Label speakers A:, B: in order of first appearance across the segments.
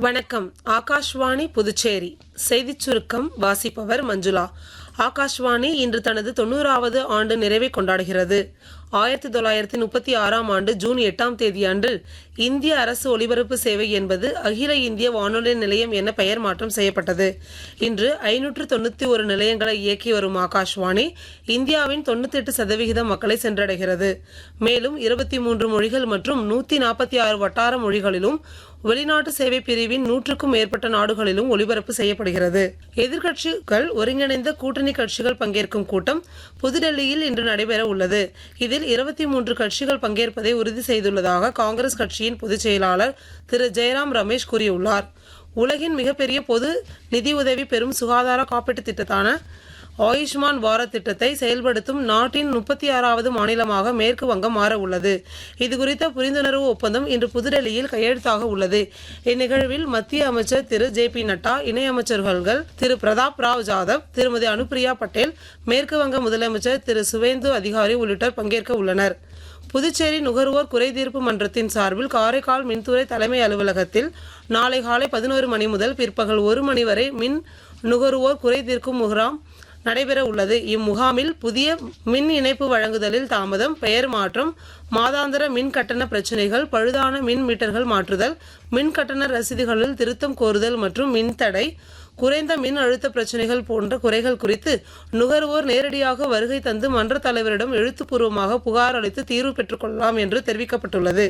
A: வணக்கம். ஆகாஷ்வாணி புதுச்சேரி செய்திச் சுருக்கம் வாசிப்பவர் மஞ்சுளா. ஆகாஷ்வாணி இன்று தனது 90வது ஆண்டு நிறைவை கொண்டாடுகிறது. 1936ஆம் ஆண்டு ஜூன் 8ஆம் தேதி அன்று இந்திய அரசு ஒலிபரப்பு சேவை என்பது அகில இந்திய வானொலி நிலையம் என பெயர் மாற்றம் செய்யப்பட்டது. இன்று 591 நிலையங்களை இயக்கி வரும் ஆகாஷ்வாணி இந்தியாவின் 98% மக்களை சென்றடைகிறது. மேலும் 23 மொழிகள் மற்றும் 146 வட்டார மொழிகளிலும் வெளிநாட்டு சேவை பிரிவின் 100க்கும் மேற்பட்ட நாடுகளிலும் ஒலிபரப்பு செய்யப்படுகிறது. எதிர்க்கட்சிகள் ஒருங்கிணைந்த கூட்டணி கட்சிகள் பங்கேற்கும் கூட்டம் புதுடெல்லியில் இன்று நடைபெற உள்ளது. இதில் 23 கட்சிகள் பங்கேற்பதை உறுதி செய்துள்ளதாக காங்கிரஸ் கட்சியின் பொதுச் செயலாளர் திரு ஜெயராம் ரமேஷ் கூறியுள்ளார். உலகின் மிகப்பெரிய பொது நிதியுதவி பெறும் சுகாதார காப்பீட்டு திட்டத்தான ஆயுஷ்மான் பாரத் திட்டத்தை செயல்படுத்தும் நாட்டின் 36வது மாநிலமாக மேற்கு வங்கம் மாற உள்ளது. இதுகுறித்த புரிந்துணர்வு ஒப்பந்தம் இன்று புதுடெல்லியில் கையெழுத்தாக உள்ளது. இந்நிகழ்வில் மத்திய அமைச்சர் திரு ஜே.பி. நட்டா, இணையமைச்சர்கள் திரு பிரதாப் ராவ் ஜாதவ், திருமதி அனுப்பிரியா பட்டேல், மேற்கு வங்க முதலமைச்சர் திரு சுவேந்து அதிகாரி உள்ளிட்டோர் பங்கேற்க உள்ளனர். புதுச்சேரி நுகர்வோர் குறைதீர்ப்பு மன்றத்தின் சார்பில் காரைக்கால் மின்துறை தலைமை அலுவலகத்தில் நாளை காலை 11 மணி முதல் பிற்பகல் 1 மணி வரை மின் நுகர்வோர் குறைதீர்க்கும் முகாம் நடைபெற உள்ளது. இம்முகாமில் புதிய மின் இணைப்பு வழங்குதலில் தாமதம், பெயர் மாற்றம், மாதாந்திர மின் கட்டண பிரச்சினைகள், பழுதான மின் மீட்டர்கள் மாற்றுதல், மின் கட்டண ரசீதுகளில் திருத்தம் கோருதல் மற்றும் மின்தடை, குறைந்த மின் அழுத்த பிரச்சினைகள் போன்ற குறைகள் குறித்து நுகர்வோர் நேரடியாக வருகை தந்து மன்ற தலைவரிடம் எழுத்துப்பூர்வமாக புகார் அளித்து தீர்வு பெற்றுக் கொள்ளலாம் என்று தெரிவிக்கப்பட்டுள்ளது.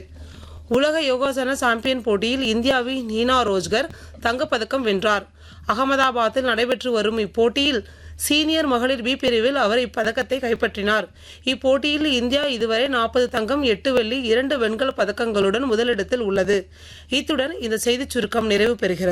A: உலக யோகாசன சாம்பியன் போட்டியில் இந்தியாவின் ஹீனா ரோஜ்கர் தங்கப்பதக்கம் வென்றார். அகமதாபாத்தில் நடைபெற்று வரும் இப்போட்டியில் சீனியர் மகளிர் பி பிரிவில் அவர் இப்பதக்கத்தை கைப்பற்றினார். இப்போட்டியில் இந்தியா இதுவரை 40 தங்கம், 8 வெள்ளி, 2 வெண்கல பதக்கங்களுடன் முதலிடத்தில் உள்ளது. இத்துடன் இந்த செய்திச் சுருக்கம் நிறைவு பெறுகிறது.